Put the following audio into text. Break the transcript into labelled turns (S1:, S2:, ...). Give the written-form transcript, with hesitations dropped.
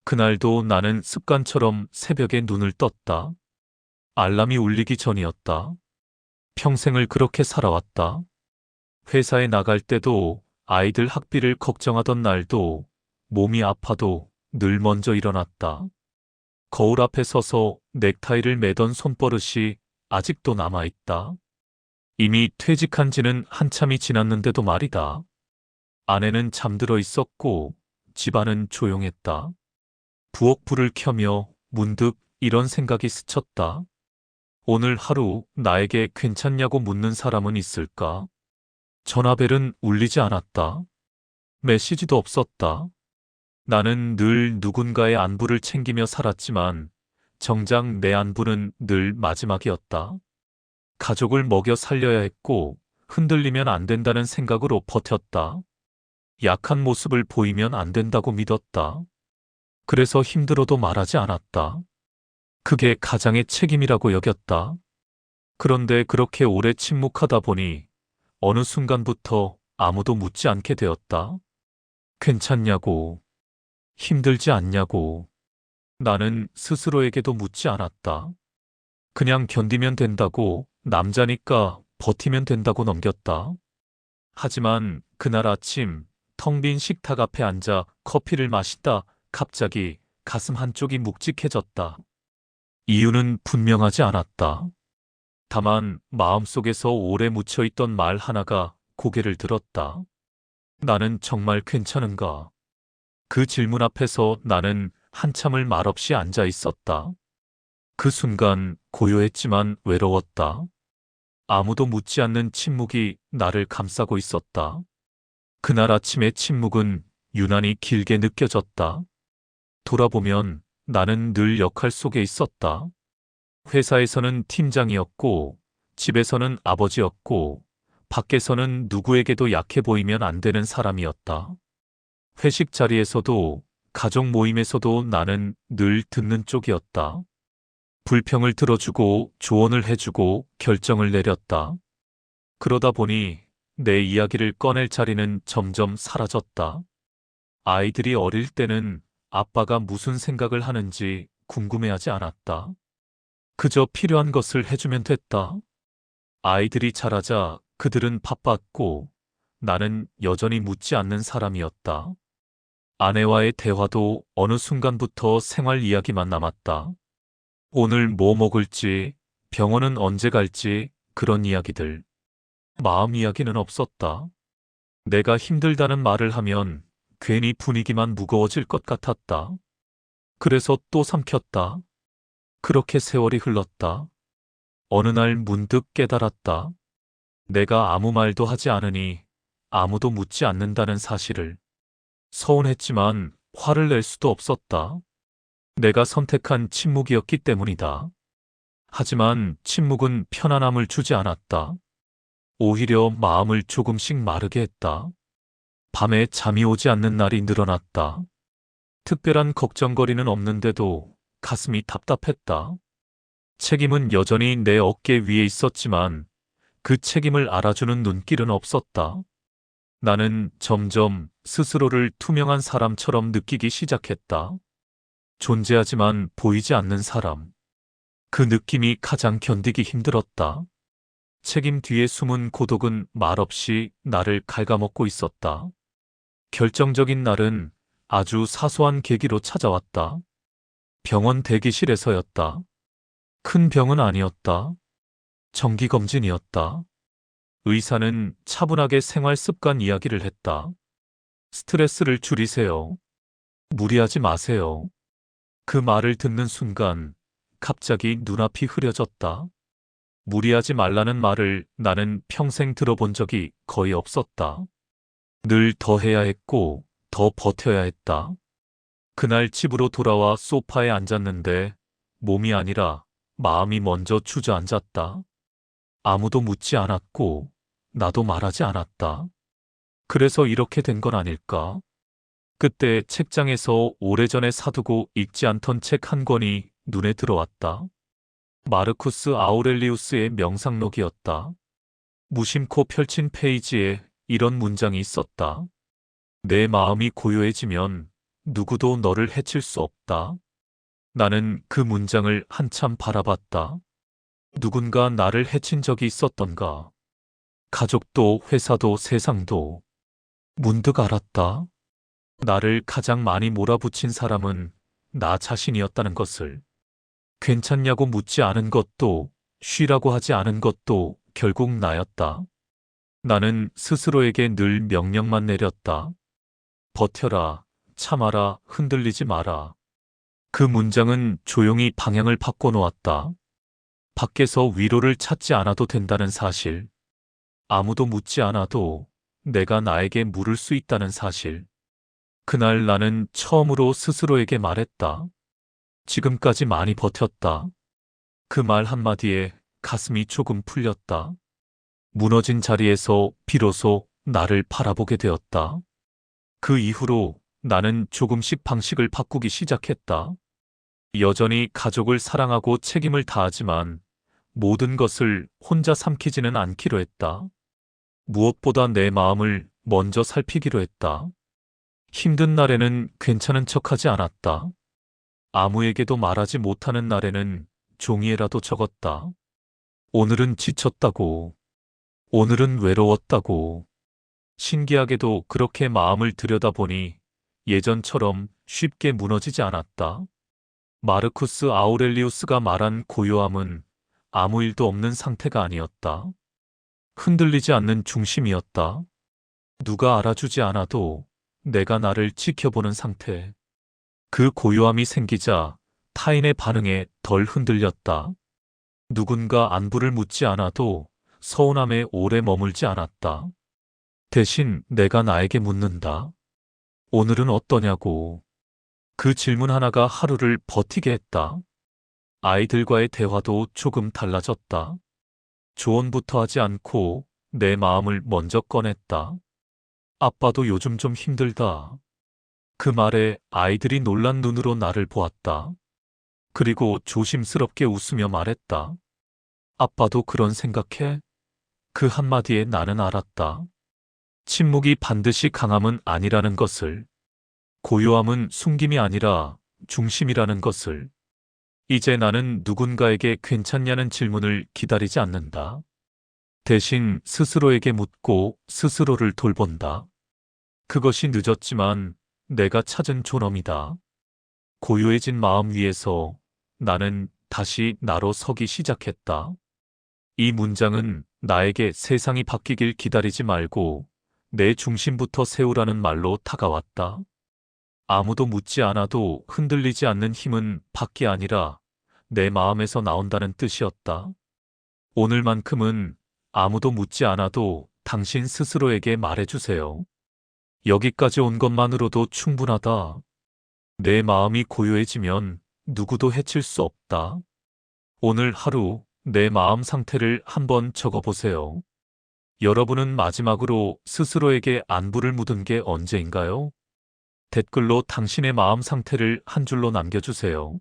S1: 그날도 나는 습관처럼 새벽에 눈을 떴다. 알람이 울리기 전이었다. 평생을 그렇게 살아왔다. 회사에 나갈 때도, 아이들 학비를 걱정하던 날도, 몸이 아파도 늘 먼저 일어났다. 거울 앞에 서서 넥타이를 매던 손버릇이 아직도 남아있다. 이미 퇴직한 지는 한참이 지났는데도 말이다. 아내는 잠들어 있었고 집안은 조용했다. 부엌 불을 켜며 문득 이런 생각이 스쳤다. 오늘 하루 나에게 괜찮냐고 묻는 사람은 있을까? 전화벨은 울리지 않았다. 메시지도 없었다. 나는 늘 누군가의 안부를 챙기며 살았지만 정작 내 안부는 늘 마지막이었다. 가족을 먹여 살려야 했고 흔들리면 안 된다는 생각으로 버텼다. 약한 모습을 보이면 안 된다고 믿었다. 그래서 힘들어도 말하지 않았다. 그게 가장의 책임이라고 여겼다. 그런데 그렇게 오래 침묵하다 보니 어느 순간부터 아무도 묻지 않게 되었다. 괜찮냐고, 힘들지 않냐고. 나는 스스로에게도 묻지 않았다. 그냥 견디면 된다고, 남자니까 버티면 된다고 넘겼다. 하지만 그날 아침 텅 빈 식탁 앞에 앉아 커피를 마시다 갑자기 가슴 한쪽이 묵직해졌다. 이유는 분명하지 않았다. 다만 마음속에서 오래 묻혀있던 말 하나가 고개를 들었다. 나는 정말 괜찮은가? 그 질문 앞에서 나는 한참을 말없이 앉아 있었다. 그 순간 고요했지만 외로웠다. 아무도 묻지 않는 침묵이 나를 감싸고 있었다. 그날 아침의 침묵은 유난히 길게 느껴졌다. 돌아보면 나는 늘 역할 속에 있었다. 회사에서는 팀장이었고, 집에서는 아버지였고, 밖에서는 누구에게도 약해 보이면 안 되는 사람이었다. 회식 자리에서도, 가족 모임에서도 나는 늘 듣는 쪽이었다. 불평을 들어주고, 조언을 해주고, 결정을 내렸다. 그러다 보니 내 이야기를 꺼낼 자리는 점점 사라졌다. 아이들이 어릴 때는 아빠가 무슨 생각을 하는지 궁금해하지 않았다. 그저 필요한 것을 해주면 됐다. 아이들이 자라자 그들은 바빴고 나는 여전히 묻지 않는 사람이었다. 아내와의 대화도 어느 순간부터 생활 이야기만 남았다. 오늘 뭐 먹을지, 병원은 언제 갈지, 그런 이야기들. 마음 이야기는 없었다. 내가 힘들다는 말을 하면 괜히 분위기만 무거워질 것 같았다. 그래서 또 삼켰다. 그렇게 세월이 흘렀다. 어느 날 문득 깨달았다. 내가 아무 말도 하지 않으니 아무도 묻지 않는다는 사실을. 서운했지만 화를 낼 수도 없었다. 내가 선택한 침묵이었기 때문이다. 하지만 침묵은 편안함을 주지 않았다. 오히려 마음을 조금씩 마르게 했다. 밤에 잠이 오지 않는 날이 늘어났다. 특별한 걱정거리는 없는데도 가슴이 답답했다. 책임은 여전히 내 어깨 위에 있었지만 그 책임을 알아주는 눈길은 없었다. 나는 점점 스스로를 투명한 사람처럼 느끼기 시작했다. 존재하지만 보이지 않는 사람. 그 느낌이 가장 견디기 힘들었다. 책임 뒤에 숨은 고독은 말없이 나를 갉아먹고 있었다. 결정적인 날은 아주 사소한 계기로 찾아왔다. 병원 대기실에서였다. 큰 병은 아니었다. 정기검진이었다. 의사는 차분하게 생활 습관 이야기를 했다. 스트레스를 줄이세요. 무리하지 마세요. 그 말을 듣는 순간 갑자기 눈앞이 흐려졌다. 무리하지 말라는 말을 나는 평생 들어본 적이 거의 없었다. 늘 더 해야 했고 더 버텨야 했다. 그날 집으로 돌아와 소파에 앉았는데 몸이 아니라 마음이 먼저 주저앉았다. 아무도 묻지 않았고 나도 말하지 않았다. 그래서 이렇게 된 건 아닐까? 그때 책장에서 오래전에 사두고 읽지 않던 책 한 권이 눈에 들어왔다. 마르쿠스 아우렐리우스의 명상록이었다. 무심코 펼친 페이지에 이런 문장이 있었다. 내 마음이 고요해지면 누구도 너를 해칠 수 없다. 나는 그 문장을 한참 바라봤다. 누군가 나를 해친 적이 있었던가? 가족도 회사도 세상도. 문득 알았다. 나를 가장 많이 몰아붙인 사람은 나 자신이었다는 것을. 괜찮냐고 묻지 않은 것도, 쉬라고 하지 않은 것도 결국 나였다. 나는 스스로에게 늘 명령만 내렸다. 버텨라, 참아라, 흔들리지 마라. 그 문장은 조용히 방향을 바꿔놓았다. 밖에서 위로를 찾지 않아도 된다는 사실. 아무도 묻지 않아도 내가 나에게 물을 수 있다는 사실. 그날 나는 처음으로 스스로에게 말했다. 지금까지 많이 버텼다. 그 말 한마디에 가슴이 조금 풀렸다. 무너진 자리에서 비로소 나를 바라보게 되었다. 그 이후로 나는 조금씩 방식을 바꾸기 시작했다. 여전히 가족을 사랑하고 책임을 다하지만 모든 것을 혼자 삼키지는 않기로 했다. 무엇보다 내 마음을 먼저 살피기로 했다. 힘든 날에는 괜찮은 척하지 않았다. 아무에게도 말하지 못하는 날에는 종이에라도 적었다. 오늘은 지쳤다고. 오늘은 외로웠다고. 신기하게도 그렇게 마음을 들여다보니 예전처럼 쉽게 무너지지 않았다. 마르쿠스 아우렐리우스가 말한 고요함은 아무 일도 없는 상태가 아니었다. 흔들리지 않는 중심이었다. 누가 알아주지 않아도 내가 나를 지켜보는 상태. 그 고요함이 생기자 타인의 반응에 덜 흔들렸다. 누군가 안부를 묻지 않아도 서운함에 오래 머물지 않았다. 대신 내가 나에게 묻는다. 오늘은 어떠냐고. 그 질문 하나가 하루를 버티게 했다. 아이들과의 대화도 조금 달라졌다. 조언부터 하지 않고 내 마음을 먼저 꺼냈다. 아빠도 요즘 좀 힘들다. 그 말에 아이들이 놀란 눈으로 나를 보았다. 그리고 조심스럽게 웃으며 말했다. 아빠도 그런 생각해? 그 한마디에 나는 알았다. 침묵이 반드시 강함은 아니라는 것을. 고요함은 숨김이 아니라 중심이라는 것을. 이제 나는 누군가에게 괜찮냐는 질문을 기다리지 않는다. 대신 스스로에게 묻고 스스로를 돌본다. 그것이 늦었지만 내가 찾은 존엄이다. 고요해진 마음 위에서 나는 다시 나로 서기 시작했다. 이 문장은 나에게 세상이 바뀌길 기다리지 말고 내 중심부터 세우라는 말로 다가왔다. 아무도 묻지 않아도 흔들리지 않는 힘은 밖이 아니라 내 마음에서 나온다는 뜻이었다. 오늘만큼은 아무도 묻지 않아도 당신 스스로에게 말해주세요. 여기까지 온 것만으로도 충분하다. 내 마음이 고요해지면 누구도 해칠 수 없다. 오늘 하루 내 마음 상태를 한번 적어보세요. 여러분은 마지막으로 스스로에게 안부를 묻은 게 언제인가요? 댓글로 당신의 마음 상태를 한 줄로 남겨주세요.